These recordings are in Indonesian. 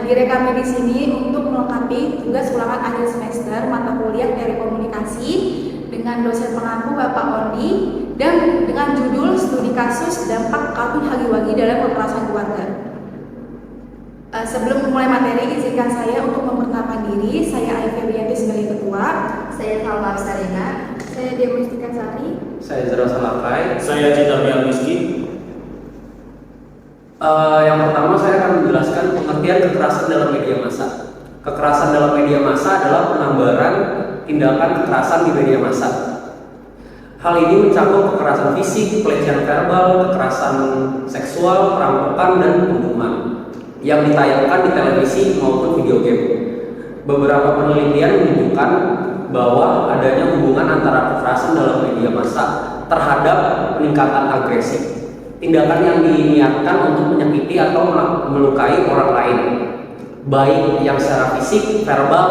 Direkamnya di sini untuk melengkapi tugas ulangan akhir semester mata kuliah teori komunikasi dengan dosen pengampu Bapak Ondi dan dengan judul studi kasus dampak kartun Hagi-Wagi dalam kekerasan keluarga. Sebelum memulai materi, izinkan saya untuk memperkenalkan diri. Saya Ayu Febrianti sebagai ketua. Saya Salma Sarina. Saya Dewi Mustika Sari. Saya Zara Salakai. Saya Cita Miski. Yang pertama saya akan menjelaskan pengertian kekerasan dalam media massa. Kekerasan dalam media massa adalah penambaran tindakan kekerasan di media massa. Hal ini mencakup kekerasan fisik, pelecehan verbal, kekerasan seksual, perampokan, dan pembunuhan yang ditayangkan di televisi maupun video game. Beberapa penelitian menunjukkan bahwa adanya hubungan antara kekerasan dalam media massa terhadap peningkatan agresi. Tindakan yang diniatkan untuk menyakiti atau melukai orang lain, baik yang secara fisik, verbal,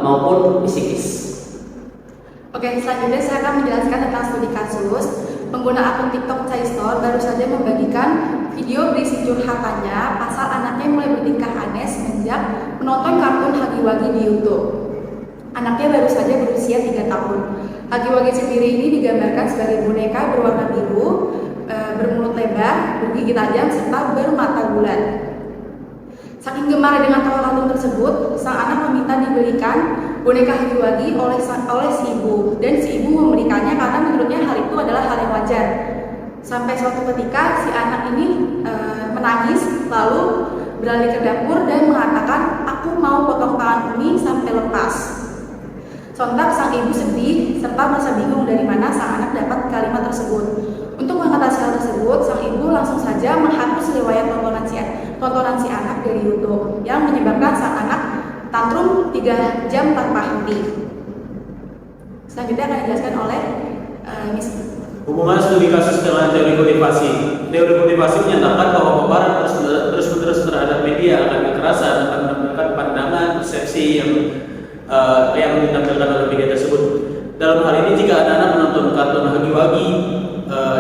maupun psikis. Oke, selanjutnya saya akan menjelaskan tentang studi kasus. Pengguna akun TikTok Caistor baru saja membagikan video berisi curhatannya pasal anaknya mulai bertingkah aneh semenjak menonton kartun Hagi-Wagi di YouTube. Anaknya baru saja berusia 3 tahun. Hagi-Wagi sendiri ini digambarkan sebagai boneka berwarna biru, bermulut lebar, bergigi tajam, serta bermata bulat. Saking gemar dengan kartun tersebut, sang anak meminta dibelikan boneka Hagi-Wagi oleh si ibu, dan si ibu membelikannya karena menurutnya hal itu adalah hal yang wajar. Sampai suatu ketika si anak ini menangis, lalu beralih ke dapur dan mengatakan, "Aku mau potong tangan Umi sampai lepas." Sontak sang ibu sedih serta merasa bingung dari mana sang anak dapat kalimat tersebut. Untuk mengatasi hal tersebut, sang ibu langsung saja menghapus riwayat tontonan si anak dari YouTube yang menyebabkan sang anak tantrum 3 jam tanpa henti. Selanjutnya akan dijelaskan oleh Miss. Hubungan studi kasus dengan teori motivasi. Teori motivasi menyatakan bahwa paparan terus-menerus terhadap media akan kekerasan akan menampilkan pandangan persepsi yang ditampilkan oleh media tersebut. Dalam hal ini, jika anak-anak menonton kartun Hagi-Wagi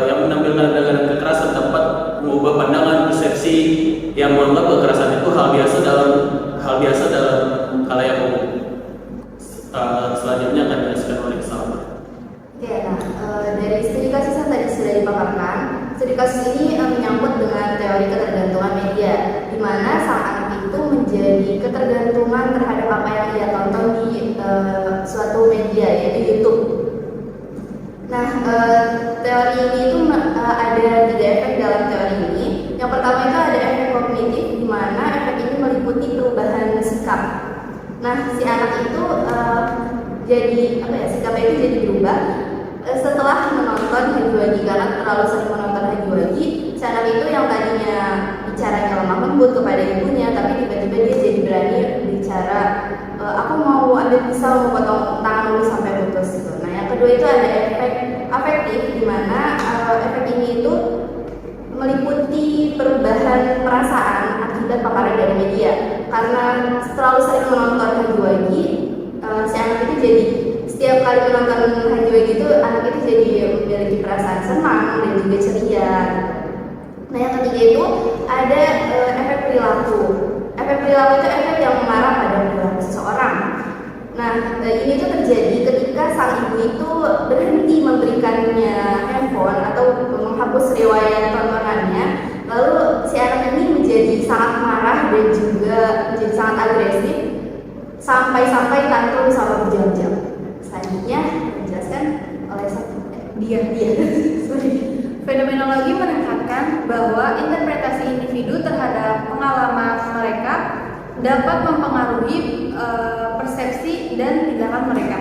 yang menampilkan adegan kekerasan dapat mengubah pandangan persepsi yang menganggap kekerasan itu hal biasa dalam khalayak umum. Selanjutnya akan dijelaskan oleh Salma. Oke, dari studi kasus yang tadi sudah dipaparkan, studi kasus ini menyangkut dengan teori ketergantungan media, di mana sang anak itu menjadi ketergantungan terhadap apa yang ia tonton di suatu media, yaitu YouTube. Nah, teori ini itu ada 3 efek dalam teori ini. Yang pertama itu ada efek kognitif, di mana efek ini meliputi perubahan sikap. Nah, si anak itu sikapnya itu jadi berubah setelah menonton Hagi-Wagi, karena terlalu sering menonton Hagi-Wagi. Si anak itu yang tadinya bicaranya lemah lembut kepada ibunya, tapi tiba-tiba dia jadi berani bicara, "Aku mau ambil pisau, mau potong tangan dulu sampai putus." Gitu. Nah, yang kedua itu ada efek afektif, di mana efek ini itu meliputi perubahan perasaan akibat paparan dari media. Karena terlalu sering menonton Hagi-Wagi, si anak itu jadi setiap kali menonton Hagi-Wagi itu anak itu jadi memiliki perasaan senang dan juga ceria. Nah, yang ketiga itu ada efek perilaku. Efek perilaku itu efek yang mengarah pada perilaku seseorang. Nah, ini tuh terjadi ketika sang ibu itu berhenti memberikannya handphone atau menghapus riwayat tontonannya, lalu si anak ini menjadi sangat marah dan juga menjadi sangat agresif sampai tantrum selama berjam-jam. Selanjutnya dijelaskan oleh dia. Fenomenologi menekankan bahwa interpretasi individu terhadap pengalaman mereka dapat mempengaruhi persepsi dan tindakan mereka.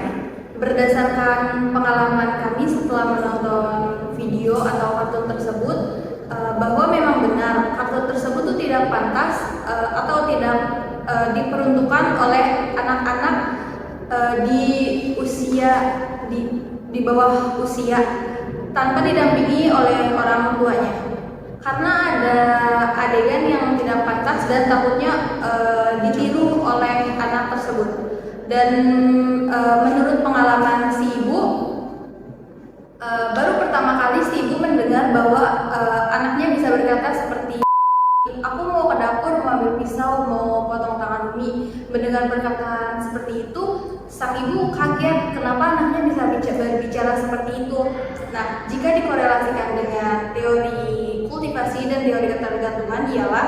Berdasarkan pengalaman kami setelah menonton video atau kartun tersebut, bahwa memang benar kartun tersebut itu tidak pantas atau tidak diperuntukkan oleh anak-anak di usia di bawah usia tanpa didampingi oleh orang tuanya, karena ada adegan yang tidak pantas dan takutnya ditiru oleh anak tersebut. Dan menurut pengalaman si ibu, baru pertama kali si ibu mendengar bahwa anaknya bisa berkata seperti, "Aku mau ke dapur mau ambil bawa pisau mau potong tangan Umi. Mendengar perkataan seperti itu, sang ibu kaget kenapa anaknya bisa berbicara seperti itu. Nah, jika dikorelasikan dengan teori kultivasi dan teori ketergantungan ialah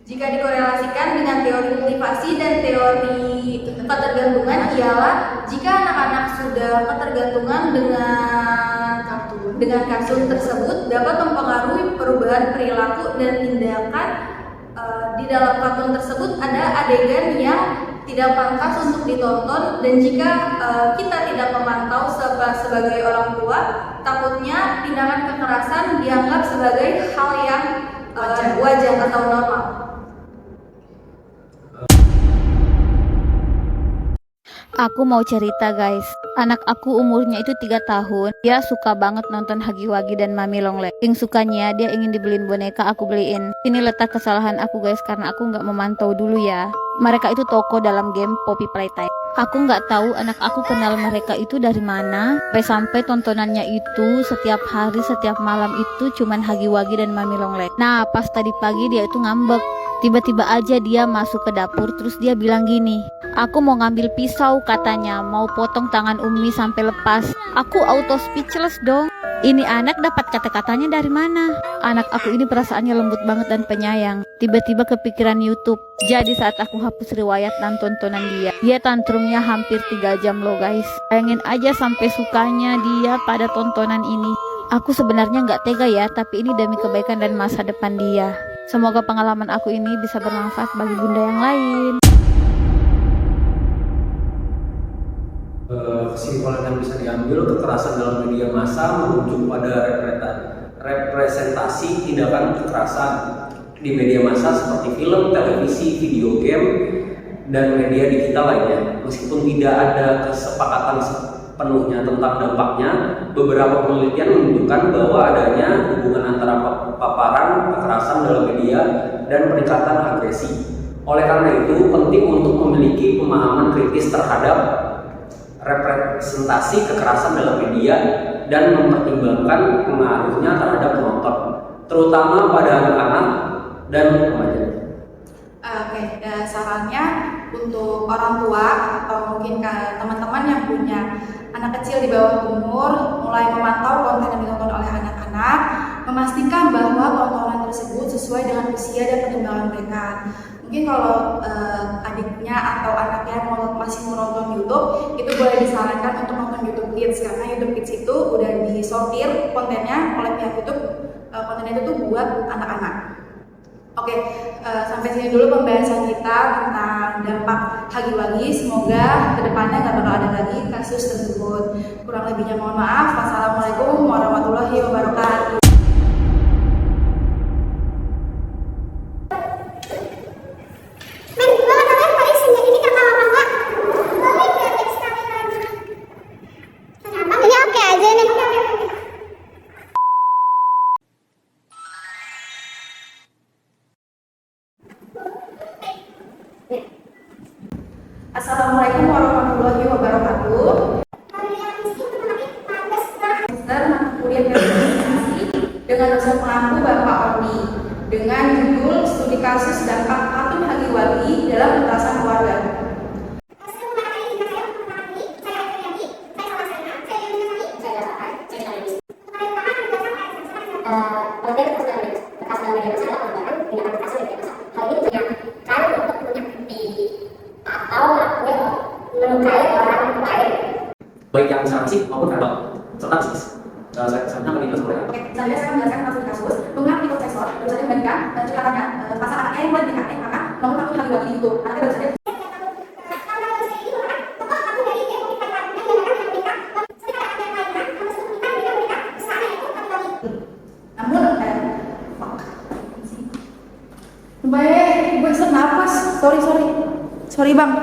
jika dikorelasikan dengan teori kultivasi dan teori ketergantungan ialah jika anak-anak sudah ketergantungan dengan kartun tersebut dapat mempengaruhi perubahan perilaku dan tindakan. Di dalam kartun tersebut ada adegan yang tidak pantas untuk ditonton, dan jika kita tidak memantau sebagai orang tua, takutnya tindakan kekerasan dianggap sebagai hal yang wajar atau normal. Aku mau cerita guys, anak aku umurnya itu 3 tahun. Dia suka banget nonton Hagi-Wagi dan Mami Longlegs. Yang sukanya dia ingin dibeliin boneka, aku beliin. Ini letak kesalahan aku guys, karena aku nggak memantau dulu ya. Mereka itu toko dalam game Poppy Playtime. Aku nggak tahu anak aku kenal mereka itu dari mana. Sampai tontonannya itu setiap hari, setiap malam itu cuman Hagi-Wagi dan Mami Longlegs. Nah pas tadi pagi dia itu ngambek. Tiba-tiba aja dia masuk ke dapur, terus dia bilang gini, aku mau ngambil pisau katanya, mau potong tangan Umi sampai lepas. Aku auto speechless dong. Ini anak dapat kata-katanya dari mana? Anak aku ini perasaannya lembut banget dan penyayang. Tiba-tiba kepikiran YouTube. Jadi saat aku hapus riwayat dan tontonan dia tantrumnya hampir 3 jam loh guys. Bayangin aja sampai sukanya dia pada tontonan ini. Aku sebenarnya nggak tega ya, tapi ini demi kebaikan dan masa depan dia. Semoga pengalaman aku ini bisa bermanfaat bagi bunda yang lain. Kesimpulan yang bisa diambil, kekerasan dalam media massa merujuk pada representasi tindakan kekerasan di media massa seperti film, televisi, video game, dan media digital lainnya. Meskipun tidak ada kesepakatan sepenuhnya tentang dampaknya, beberapa penelitian menunjukkan bahwa adanya hubungan antara paparan kekerasan dalam media dan peningkatan agresi. Oleh karena itu, penting untuk memiliki pemahaman kritis terhadap representasi kekerasan dalam media dan mempertimbangkan pengaruhnya terhadap penonton, terutama pada anak-anak dan remaja. Sarannya untuk orang tua atau mungkin teman-teman yang punya anak kecil di bawah umur, mulai memantau konten yang ditonton oleh anak-anak, memastikan bahwa tontonan tersebut sesuai dengan usia dan perkembangan mereka. Mungkin kalau adiknya atau anaknya masih mau nonton YouTube, itu boleh disarankan untuk nonton YouTube Kids, karena YouTube Kids itu udah disortir kontennya oleh pihak YouTube, kontennya itu tuh buat anak-anak. Oke, sampai sini dulu pembahasan kita tentang dampak Hagi-Wagi. Semoga kedepannya nggak bakal ada lagi kasus tersebut. Kurang lebihnya mohon maaf. Wassalamualaikum warahmatullahi wabarakatuh. Assalamualaikum warahmatullahi wabarakatuh. Mata kuliah komunikasi dengan dosen pengampu Bapak Oni dengan judul Studi Kasus Dampak Kartun Hagi-Wagi dalam Kekerasan Keluarga. Baik yang sanksi maupun verbal serta psikis. Saya akan menjelaskan mereka. Saya akan menjelaskan tentang kasus mengapa profesor baru saja memberikan cekatannya pasal anaknya yang boleh dikatakan maka nomor kartu Hagi-Wagi itu anaknya baru saja. Namun baik, gue sesak nafas. Sorry bang.